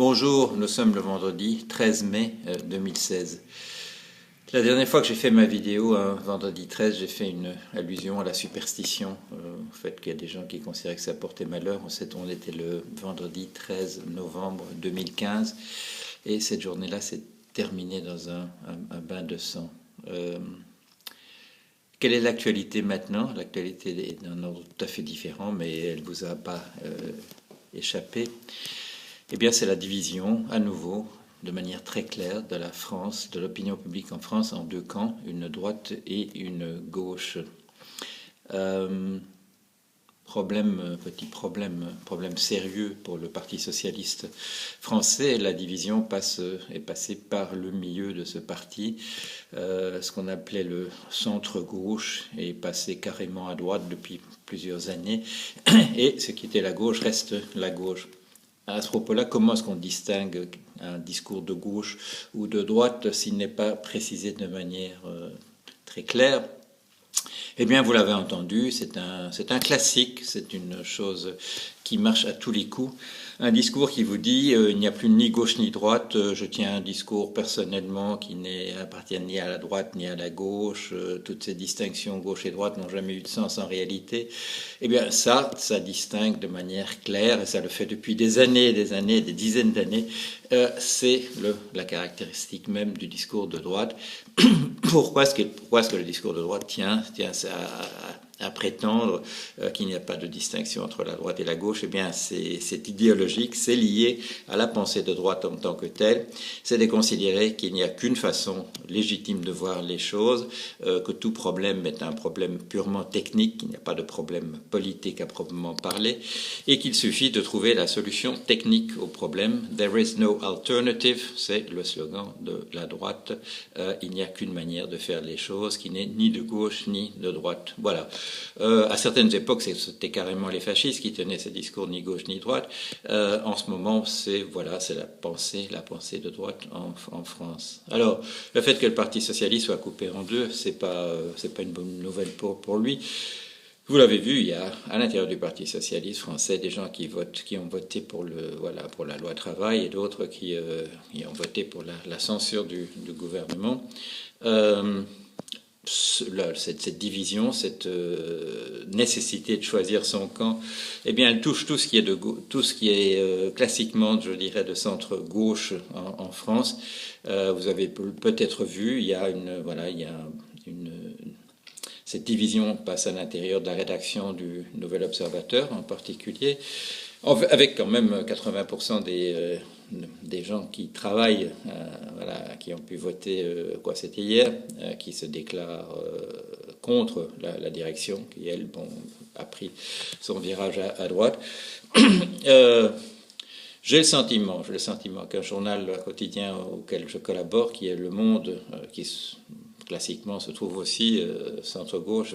Bonjour, nous sommes le vendredi 13 mai 2016. La dernière fois que j'ai fait ma vidéo, vendredi 13, j'ai fait une allusion à la superstition, au fait qu'il y a des gens qui considéraient que ça portait malheur. On était le vendredi 13 novembre 2015 et cette journée-là s'est terminée dans un bain de sang. Quelle est l'actualité maintenant? L'actualité est d'un ordre tout à fait différent, mais elle ne vous a pas échappé. Eh bien, c'est la division, à nouveau, de manière très claire, de la France, de l'opinion publique en France, en deux camps, une droite et une gauche. Petit problème sérieux pour le Parti socialiste français. La division est passée par le milieu de ce parti. Ce qu'on appelait le centre-gauche est passé carrément à droite depuis plusieurs années. Et ce qui était la gauche reste la gauche. À ce propos-là, comment est-ce qu'on distingue un discours de gauche ou de droite s'il n'est pas précisé de manière très claire? Eh bien, vous l'avez entendu, c'est un classique, c'est une chose qui marche à tous les coups. Un discours qui vous dit il n'y a plus ni gauche ni droite, je tiens un discours personnellement qui n'appartient ni à la droite ni à la gauche, toutes ces distinctions gauche et droite n'ont jamais eu de sens en réalité. Eh bien ça distingue de manière claire, et ça le fait depuis des années, des dizaines d'années, c'est la caractéristique même du discours de droite. Pourquoi est-ce que le discours de droite tient à prétendre qu'il n'y a pas de distinction entre la droite et la gauche? Eh bien, c'est idéologique, c'est lié à la pensée de droite en tant que telle. C'est de considérer qu'il n'y a qu'une façon légitime de voir les choses, que tout problème est un problème purement technique, qu'il n'y a pas de problème politique à proprement parler, et qu'il suffit de trouver la solution technique au problème. There is no alternative, c'est le slogan de la droite. Il n'y a qu'une manière de faire les choses qui n'est ni de gauche ni de droite. Voilà. À certaines époques, c'était carrément les fascistes qui tenaient ces discours ni gauche ni droite. En ce moment, c'est la pensée de droite en France. Alors, le fait que le Parti socialiste soit coupé en deux, c'est pas une bonne nouvelle pour lui. Vous l'avez vu, il y a à l'intérieur du Parti socialiste français des gens qui ont voté pour la loi travail et d'autres qui ont voté pour la censure du gouvernement. Cette division, cette nécessité de choisir son camp, eh bien, elle touche tout ce qui est classiquement, je dirais, de centre gauche en France. Vous avez peut-être vu, cette division passe à l'intérieur de la rédaction du Nouvel Observateur en particulier, avec quand même 80% des gens qui travaillent, qui ont pu voter, c'était hier, qui se déclarent contre la direction, qui, elle, a pris son virage à droite. J'ai le sentiment qu'un journal quotidien auquel je collabore, qui est Le Monde, qui classiquement se trouve aussi centre-gauche,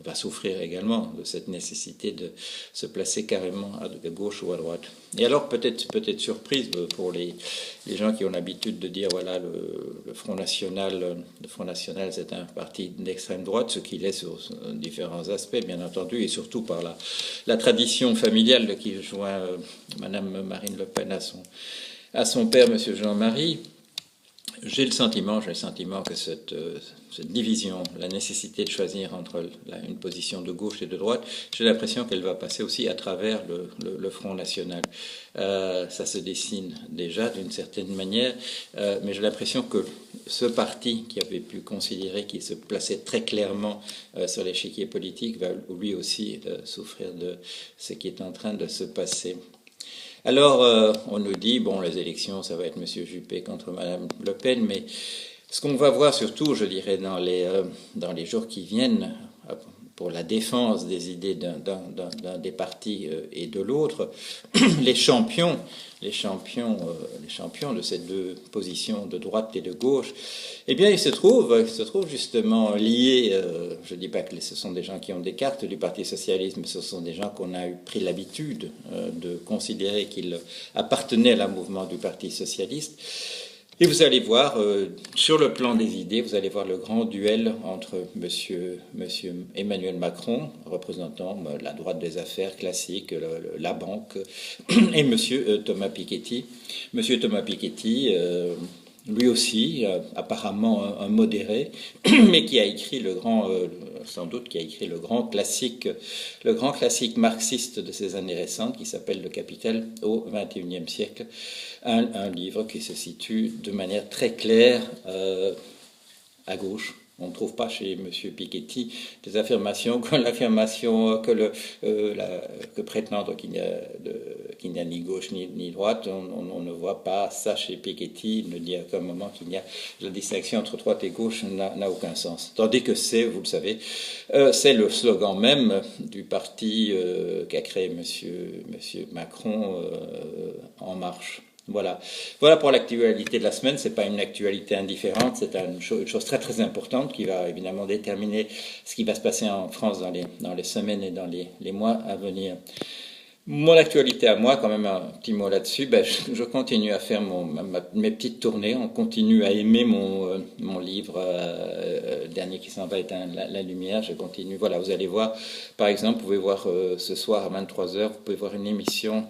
va souffrir également de cette nécessité de se placer carrément à gauche ou à droite. Et alors peut-être surprise pour les gens qui ont l'habitude de dire le Front National c'est un parti d'extrême droite, ce qu'il est sur différents aspects bien entendu, et surtout par la tradition familiale qui joint Madame Marine Le Pen à son père, Monsieur Jean-Marie. J'ai le sentiment que cette division, la nécessité de choisir entre une position de gauche et de droite, j'ai l'impression qu'elle va passer aussi à travers le Front National. Ça se dessine déjà d'une certaine manière, mais j'ai l'impression que ce parti qui avait pu considérer qu'il se plaçait très clairement sur l'échiquier politique va lui aussi souffrir de ce qui est en train de se passer. Alors, on nous dit, les élections, ça va être M. Juppé contre Mme Le Pen, mais ce qu'on va voir surtout, je dirais, dans les jours qui viennent, pour la défense des idées d'un des partis et de l'autre, les champions de ces deux positions de droite et de gauche, eh bien, ils se trouvent justement liés. Je ne dis pas que ce sont des gens qui ont des cartes du Parti socialiste, mais ce sont des gens qu'on a pris l'habitude de considérer qu'ils appartenaient à un mouvement du Parti socialiste. Et vous allez voir, sur le plan des idées, vous allez voir le grand duel entre monsieur Emmanuel Macron, représentant la droite des affaires classique, la banque, et monsieur Thomas Piketty. Monsieur Thomas Piketty, lui aussi, apparemment un modéré, mais qui a écrit sans doute qui a écrit le grand classique marxiste de ces années récentes, qui s'appelle Le Capital au XXIe siècle, un livre qui se situe de manière très claire à gauche. On ne trouve pas chez M. Piketty des affirmations comme l'affirmation que prétendre qu'il n'y a ni gauche ni droite. On ne voit pas ça chez Piketty. Il ne dit à aucun moment qu'il y a la distinction entre droite et gauche n'a aucun sens. Tandis que vous le savez, c'est le slogan même du parti qu'a créé M. Macron, En Marche. Voilà pour l'actualité de la semaine. C'est pas une actualité indifférente, c'est une chose très très importante qui va évidemment déterminer ce qui va se passer en France dans les semaines et dans les mois à venir. Mon actualité à moi, quand même un petit mot là-dessus, je continue à faire mes petites tournées, on continue à aimer mon livre dernier qui s'en va éteindre la lumière, je continue. Voilà, vous allez voir, par exemple, vous pouvez voir ce soir à 23h, vous pouvez voir une émission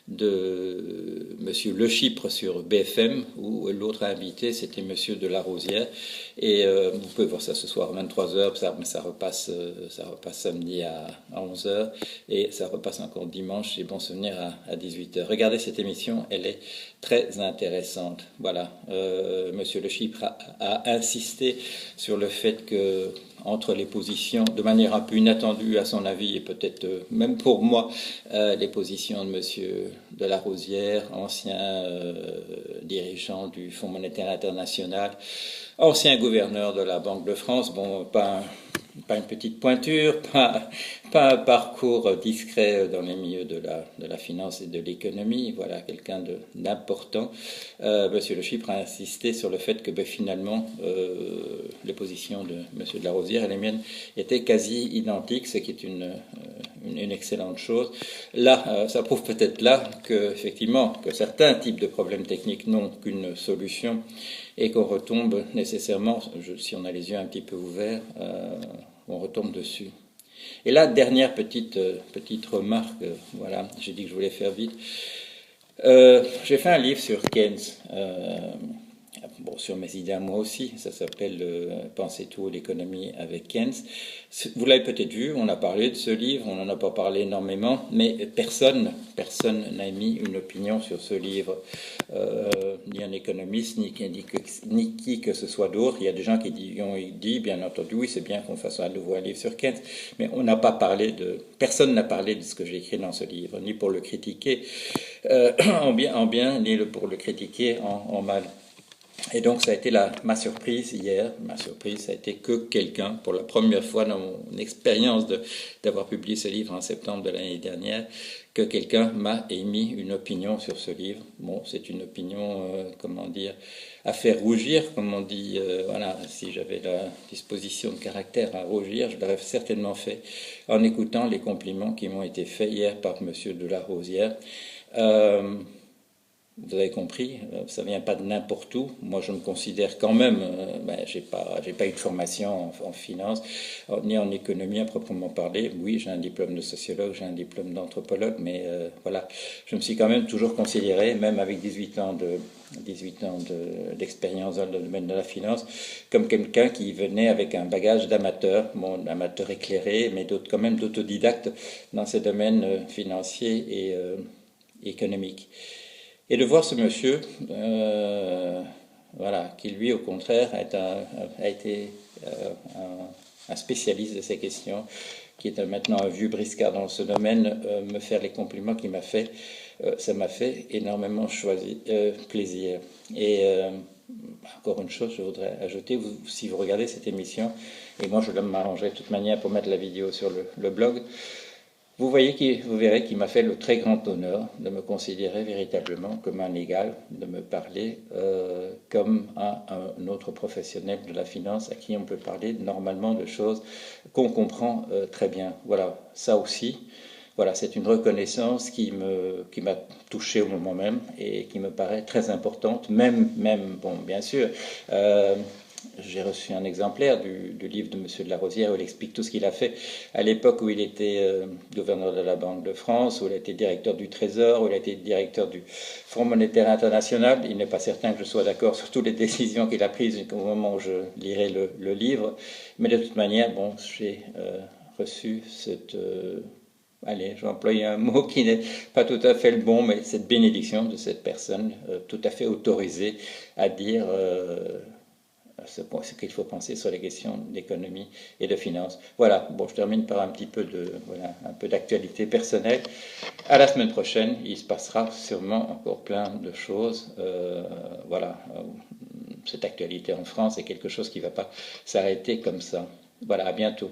de Monsieur Le Chypre sur BFM, où l'autre invité c'était Monsieur de la Rosière, et vous pouvez voir ça ce soir à 23h, ça repasse samedi à 11h, et ça repasse encore dimanche, j'ai bon souvenir, à 18h. Regardez cette émission, elle est très intéressante. Voilà, Monsieur Le Chypre a insisté sur le fait que entre les positions, de manière un peu inattendue à son avis, et peut-être même pour moi, les positions de Monsieur de la Rosière, ancien dirigeant du Fonds monétaire international, ancien gouverneur de la Banque de France, bon, pas une petite pointure, pas un parcours discret dans les milieux de la finance et de l'économie, voilà, quelqu'un d'important. Monsieur Le Chypre a insisté sur le fait que finalement, les positions de Monsieur de la Rosière et les miennes étaient quasi identiques, ce qui est une excellente chose. Là, ça prouve peut-être effectivement, que certains types de problèmes techniques n'ont qu'une solution, et qu'on retombe nécessairement, si on a les yeux un petit peu ouverts, on retombe dessus. Et là, dernière petite remarque, voilà, j'ai dit que je voulais faire vite. J'ai fait un livre sur Keynes, sur mes idées à moi aussi, ça s'appelle Pensez tout, l'économie avec Keynes. Vous l'avez peut-être vu, on a parlé de ce livre, on n'en a pas parlé énormément, mais personne n'a émis une opinion sur ce livre, ni un économiste, ni qui que ce soit d'autre. Il y a des gens qui ont dit, bien entendu, oui, c'est bien qu'on fasse à nouveau un livre sur Keynes, mais personne n'a parlé de ce que j'ai écrit dans ce livre, ni pour le critiquer en bien, ni pour le critiquer en mal. Et donc ça a été ma surprise hier. Ma surprise, ça a été que quelqu'un, pour la première fois dans mon expérience d'avoir publié ce livre en septembre de l'année dernière, que quelqu'un m'a émis une opinion sur ce livre. Bon, c'est une opinion, à faire rougir, comme on dit. Voilà, si j'avais la disposition de caractère à rougir, je l'aurais certainement fait en écoutant les compliments qui m'ont été faits hier par Monsieur de la Rosière. Vous avez compris, ça vient pas de n'importe où. Moi, je me considère quand même, j'ai pas eu de formation en finance, ni en économie à proprement parler. Oui, j'ai un diplôme de sociologue, j'ai un diplôme d'anthropologue, mais voilà, je me suis quand même toujours considéré, même avec 18 ans d'expérience dans le domaine de la finance, comme quelqu'un qui venait avec un bagage d'amateur, amateur éclairé, mais quand même d'autodidacte dans ces domaines financiers et économiques. Et de voir ce monsieur, qui lui, au contraire, a été un spécialiste de ces questions, qui est maintenant un vieux briscard dans ce domaine, me faire les compliments qu'il m'a fait, ça m'a fait énormément plaisir. Et encore une chose, je voudrais ajouter, si vous regardez cette émission, et moi je dois m'arranger de toute manière pour mettre la vidéo sur le blog, vous verrez qu'il m'a fait le très grand honneur de me considérer véritablement comme un égal, de me parler comme un autre professionnel de la finance à qui on peut parler normalement de choses qu'on comprend très bien. Voilà, ça aussi, Voilà, c'est une reconnaissance qui m'a touché au moment même et qui me paraît très importante, bon, bien sûr. euh, j'ai reçu un exemplaire du livre de Monsieur de la Rosière où il explique tout ce qu'il a fait à l'époque où il était gouverneur de la Banque de France, où il a été directeur du Trésor, où il a été directeur du Fonds monétaire international. Il n'est pas certain que je sois d'accord sur toutes les décisions qu'il a prises au moment où je lirai le livre, mais de toute manière, bon, j'ai reçu cette allez, j'ai employé un mot qui n'est pas tout à fait le bon, mais cette bénédiction de cette personne tout à fait autorisée à dire ce qu'il faut penser sur les questions d'économie et de finances. Voilà, bon, je termine par un petit peu voilà, un peu d'actualité personnelle. À la semaine prochaine, il se passera sûrement encore plein de choses. Voilà, cette actualité en France est quelque chose qui ne va pas s'arrêter comme ça. Voilà, à bientôt.